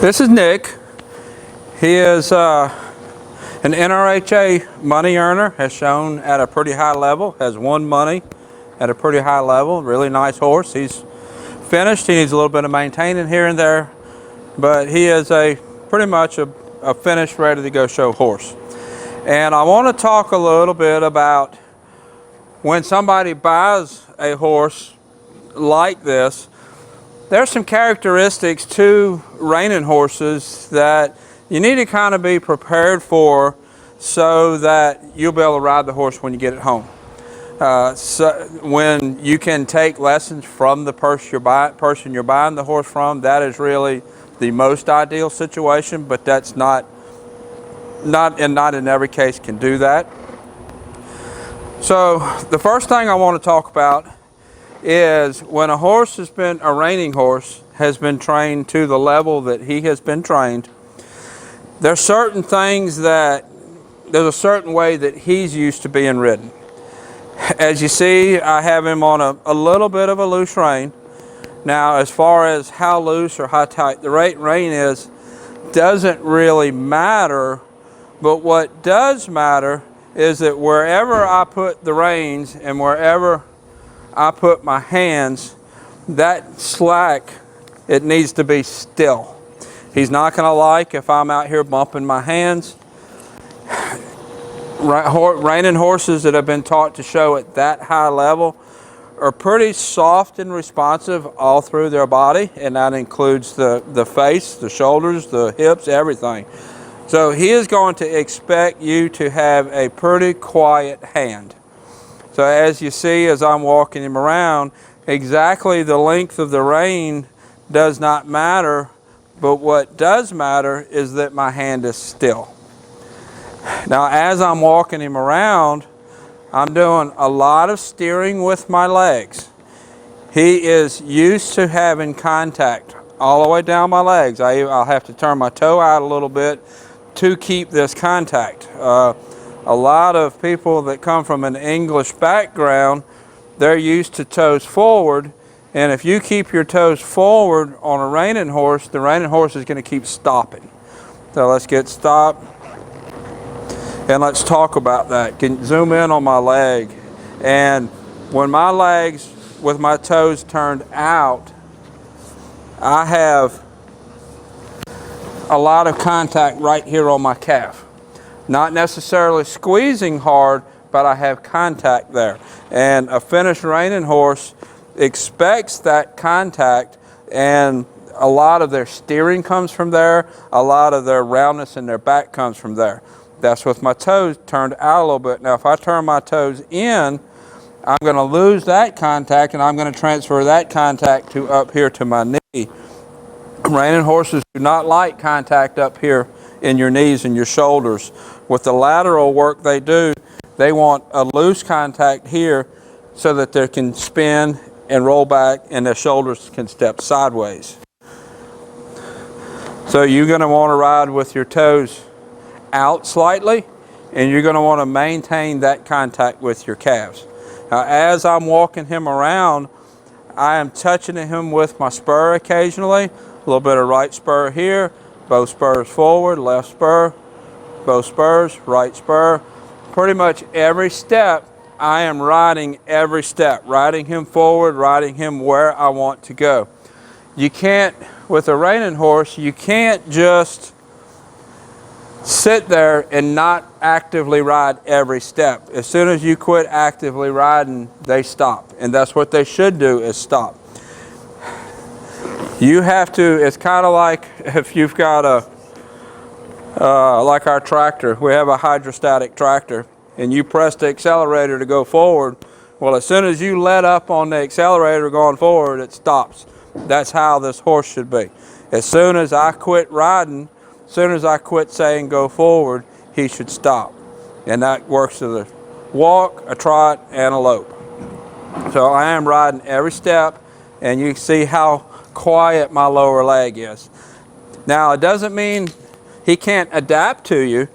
This is Nick. He is an NRHA money earner, has shown at a pretty high level, has won money at a pretty high level. Really nice horse. He's finished. He needs a little bit of maintaining here and there, but he is pretty much a finished, ready to go show horse. And I want to talk a little bit about when somebody buys a horse like this. There's some characteristics to reining horses that you need to kind of be prepared for so that you'll be able to ride the horse when you get it home. So when you can take lessons from the person you're buying the horse from, that is really the most ideal situation, but that's not in every case can do that. So the first thing I want to talk about is when a horse a reining horse has been trained to the level that he has been trained, there's certain things there's a certain way that he's used to being ridden. As you see, I have him on a little bit of a loose rein. Now, as far as how loose or how tight the rein is, doesn't really matter, but what does matter is that wherever I put the reins and wherever I put my hands, that slack, it needs to be still. He's not going to like if I'm out here bumping my hands. Reining horses that have been taught to show at that high level are pretty soft and responsive all through their body, and that includes the face, the shoulders, the hips, everything. So he is going to expect you to have a pretty quiet hand. So as you see, as I'm walking him around, exactly the length of the rein does not matter, but what does matter is that my hand is still. Now, as I'm walking him around, I'm doing a lot of steering with my legs. He is used to having contact all the way down my legs. I'll have to turn my toe out a little bit to keep this contact. A lot of people that come from an English background, they're used to toes forward, and if you keep your toes forward on a reining horse, the reining horse is going to keep stopping. So let's get stopped, and let's talk about that. Can zoom in on my leg, and when my legs with my toes turned out, I have a lot of contact right here on my calf. Not necessarily squeezing hard, but I have contact there. And a finished reining horse expects that contact, and a lot of their steering comes from there. A lot of their roundness in their back comes from there. That's with my toes turned out a little bit. Now, if I turn my toes in, I'm going to lose that contact, and I'm going to transfer that contact to up here to my knee. Reining horses do not like contact up here in your knees and your shoulders. With the lateral work they do, they want a loose contact here so that they can spin and roll back and their shoulders can step sideways. So you're going to want to ride with your toes out slightly, and you're going to want to maintain that contact with your calves. Now, as I'm walking him around, I am touching him with my spur occasionally. A little bit of right spur here, both spurs forward, left spur, both spurs, right spur. Pretty much every step, I am riding every step, riding him forward, riding him where I want to go. You can't, with a reining horse, you can't just sit there and not actively ride every step. As soon as you quit actively riding, they stop. And that's what they should do, is stop. You have to, it's kind of like if you've got like our tractor, we have a hydrostatic tractor, and you press the accelerator to go forward. Well, as soon as you let up on the accelerator going forward, it stops. That's how this horse should be. As soon as I quit riding, as soon as I quit saying go forward, he should stop. And that works as a walk, a trot, and a lope. So I am riding every step, and you can see how quiet my lower leg is. Now, it doesn't mean he can't adapt to you.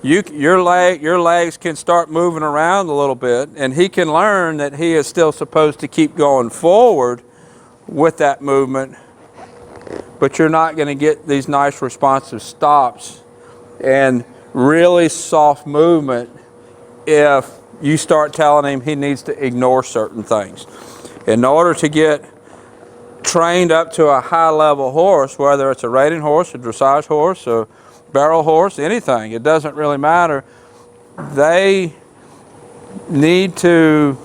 Your legs can start moving around a little bit, and he can learn that he is still supposed to keep going forward with that movement but you're not going to get these nice responsive stops and really soft movement if you start telling him he needs to ignore certain things. In order to get trained up to a high level horse, whether it's a reining horse, a dressage horse, a barrel horse, anything, it doesn't really matter. They need to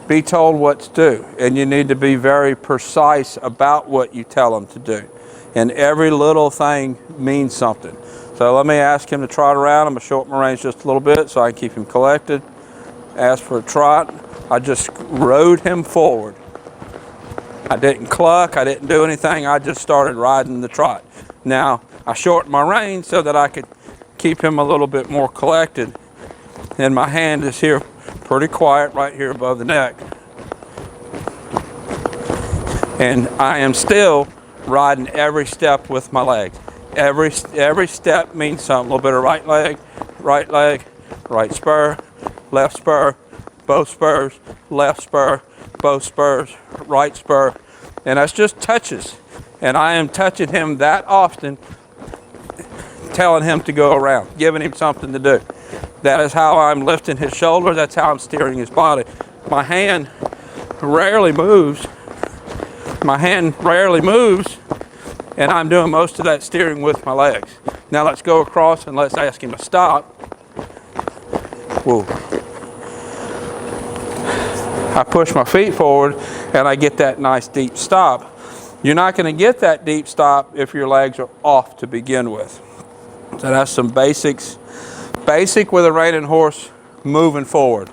be told what to do, and you need to be very precise about what you tell them to do. And every little thing means something. So let me ask him to trot around. I'm going to shorten my reins just a little bit so I can keep him collected. Ask for a trot. I just rode him forward. I didn't cluck, I didn't do anything, I just started riding the trot. Now, I shortened my reins so that I could keep him a little bit more collected. And my hand is here pretty quiet right here above the neck. And I am still riding every step with my legs. Every step means something. A little bit of right leg, right spur, left spur, both spurs, left spur, both spurs, right spur, and that's just touches. And I am touching him that often, telling him to go around, giving him something to do. That is how I'm lifting his shoulder, that's how I'm steering his body. My hand rarely moves. And I'm doing most of that steering with my legs. Now let's go across and let's ask him to stop. Whoa. I push my feet forward and I get that nice deep stop. You're not going to get that deep stop if your legs are off to begin with. So that's some basics. Basic with a reining horse moving forward.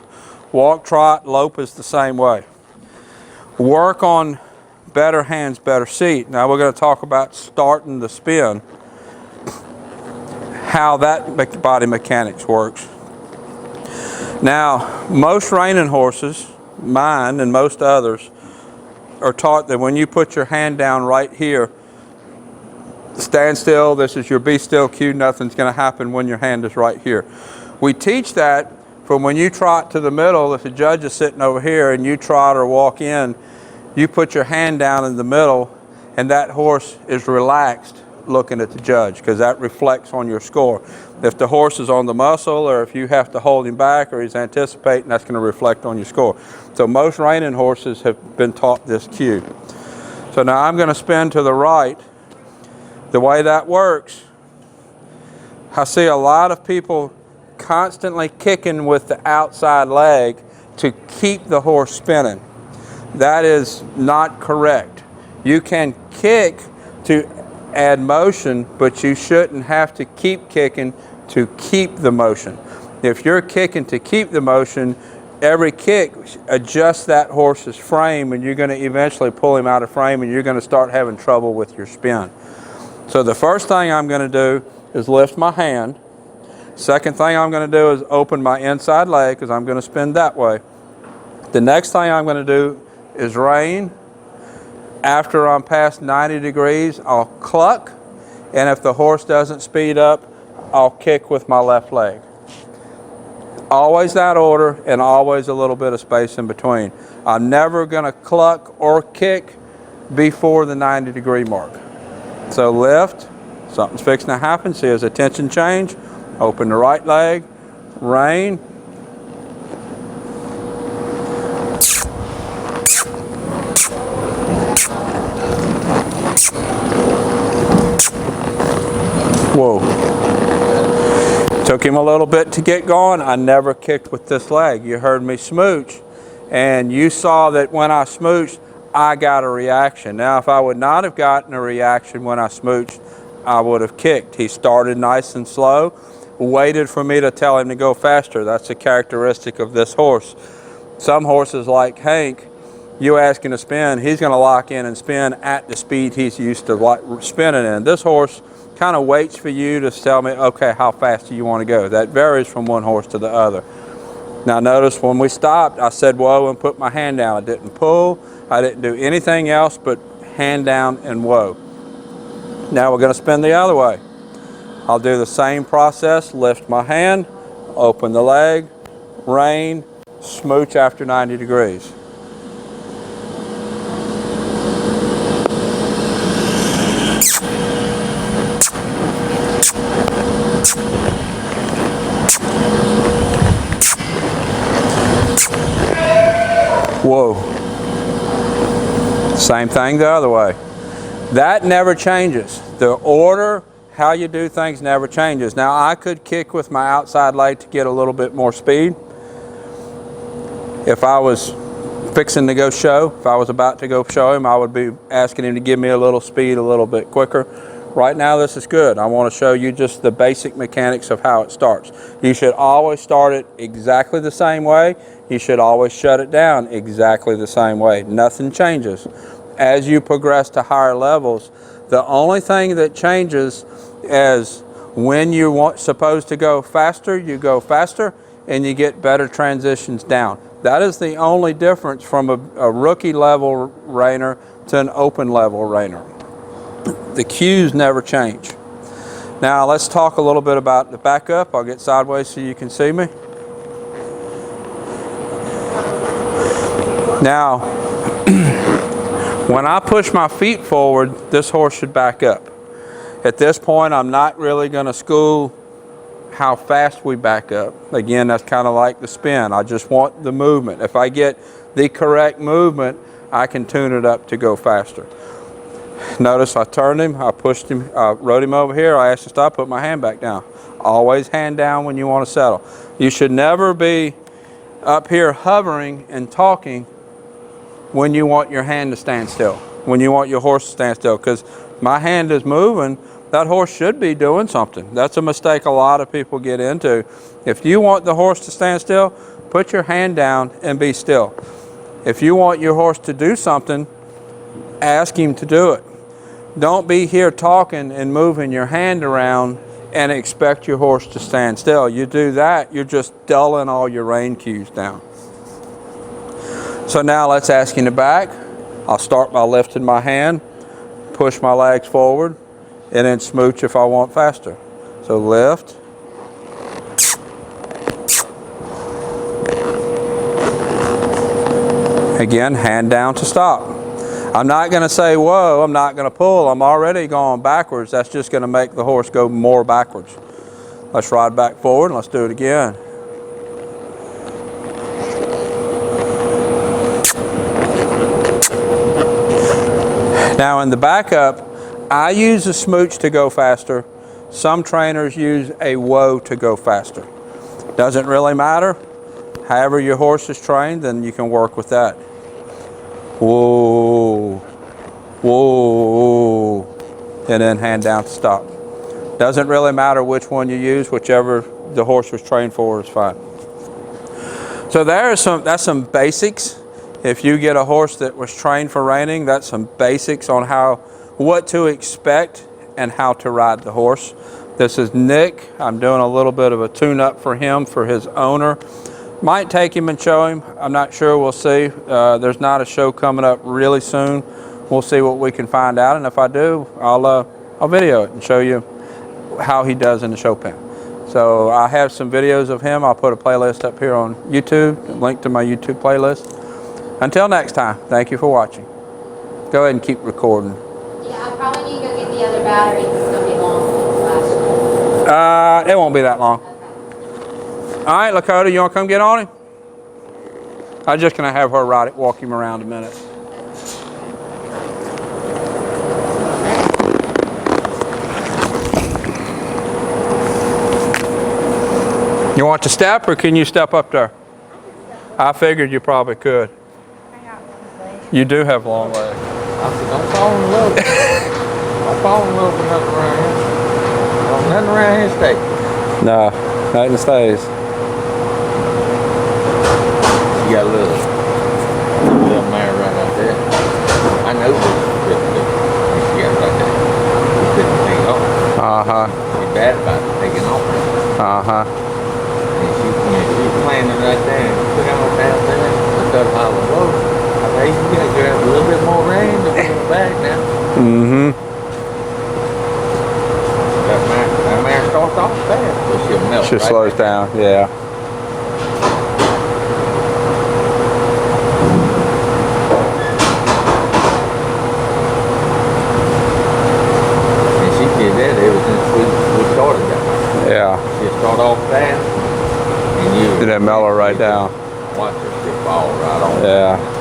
Walk, trot, lope is the same way. Work on better hands, better seat. Now we're going to talk about starting the spin, how that body mechanics works. Now, most reining horses, mine and most others, are taught that when you put your hand down right here, stand still, this is your be still cue, nothing's going to happen when your hand is right here. We teach that from when you trot to the middle. If the judge is sitting over here and you trot or walk in, you put your hand down in the middle and that horse is relaxed looking at the judge, because that reflects on your score. If the horse is on the muscle, or if you have to hold him back, or he's anticipating, that's going to reflect on your score. So most reining horses have been taught this cue. So now I'm going to spin to the right. The way that works, I see a lot of people constantly kicking with the outside leg to keep the horse spinning. That is not correct. You can kick to add motion, but you shouldn't have to keep kicking to keep the motion. If you're kicking to keep the motion, every kick adjusts that horse's frame, and you're going to eventually pull him out of frame, and you're going to start having trouble with your spin. So the first thing I'm going to do is lift my hand. Second thing I'm going to do is open my inside leg, because I'm going to spin that way. The next thing I'm going to do is rein. After I'm past 90 degrees, I'll cluck, and if the horse doesn't speed up, I'll kick with my left leg. Always that order, and always a little bit of space in between. I'm never going to cluck or kick before the 90 degree mark. So lift, something's fixing to happen, see his attention change, open the right leg, rein, whoa. Took him a little bit to get going. I never kicked with this leg. You heard me smooch, and you saw that when I smooched, I got a reaction. Now, if I would not have gotten a reaction when I smooched, I would have kicked. He started nice and slow, waited for me to tell him to go faster. That's a characteristic of this horse. Some horses like Hank, you ask him to spin, he's going to lock in and spin at the speed he's used to spinning in. This horse kind of waits for you to tell me, okay, how fast do you want to go? That varies from one horse to the other. Now notice when we stopped, I said whoa and put my hand down. I didn't pull, I didn't do anything else but hand down and whoa. Now we're going to spin the other way. I'll do the same process, lift my hand, open the leg, rein, smooch after 90 degrees. Whoa. Same thing the other way. That never changes. The order, how you do things never changes. Now I could kick with my outside leg to get a little bit more speed. If I was fixing to go show, if I was about to go show him, I would be asking him to give me a little speed a little bit quicker. Right now this is good. I want to show you just the basic mechanics of how it starts. You should always start it exactly the same way. You should always shut it down exactly the same way. Nothing changes. As you progress to higher levels, the only thing that changes is when you supposed to go faster, you go faster and you get better transitions down. That is the only difference from a rookie level reiner to an open level reiner. The cues never change. Now let's talk a little bit about the backup. I'll get sideways so you can see me. Now, when I push my feet forward, this horse should back up. At this point, I'm not really going to school how fast we back up. Again, that's kind of like the spin. I just want the movement. If I get the correct movement, I can tune it up to go faster. Notice I turned him, I pushed him, rode him over here, I asked him to stop, put my hand back down. Always hand down when you want to settle. You should never be up here hovering and talking when you want your hand to stand still, when you want your horse to stand still, because my hand is moving, that horse should be doing something. That's a mistake a lot of people get into. If you want the horse to stand still, put your hand down and be still. If you want your horse to do something, ask him to do it. Don't be here talking and moving your hand around and expect your horse to stand still. You do that, you're just dulling all your rein cues down. So now let's ask him to back. I'll start by lifting my hand, push my legs forward, and then smooch if I want faster. So lift. Again, hand down to stop. I'm not going to say, whoa, I'm not going to pull. I'm already going backwards. That's just going to make the horse go more backwards. Let's ride back forward and let's do it again. Now in the backup, I use a smooch to go faster. Some trainers use a whoa to go faster. Doesn't really matter. However your horse is trained, then you can work with that. Whoa, whoa, and then hand down to stop. Doesn't really matter which one you use, whichever the horse was trained for is fine. So that's some basics. If you get a horse that was trained for reining, that's some basics on what to expect and how to ride the horse. This is Nick. I'm doing a little bit of a tune-up for him, for his owner. Might take him and show him. I'm not sure. We'll see. There's not a show coming up really soon. We'll see what we can find out, and if I do, I'll video it and show you how he does in the show pen. So I have some videos of him. I'll put a playlist up here on YouTube, a link to my YouTube playlist. Until next time, thank you for watching. Go ahead and keep recording. Yeah, I probably need to go get the other batteries. It's going to be long. It won't be that long. All right, Lakota, you want to come get on him? I'm just going to have her ride it, walk him around a minute. You want to step, or can you step up there? I figured you probably could. You do have long legs. I said, don't fall in love. Don't fall in love with nothing around here. Nothing around here stays. No, nothing stays. You got a little mare right out there. I know this. She got right there. She couldn't take off. She's bad about taking off. And she's playing it right there. And put on down there. Look up high and low. I think you got to grab a little bit more range to pull back now. That mare starts off fast, but she'll melt. She slows down, yeah. Did that ever since we started that. Yeah. She'll start off fast and you then mellow right down. Watch her shit fall right on. Yeah.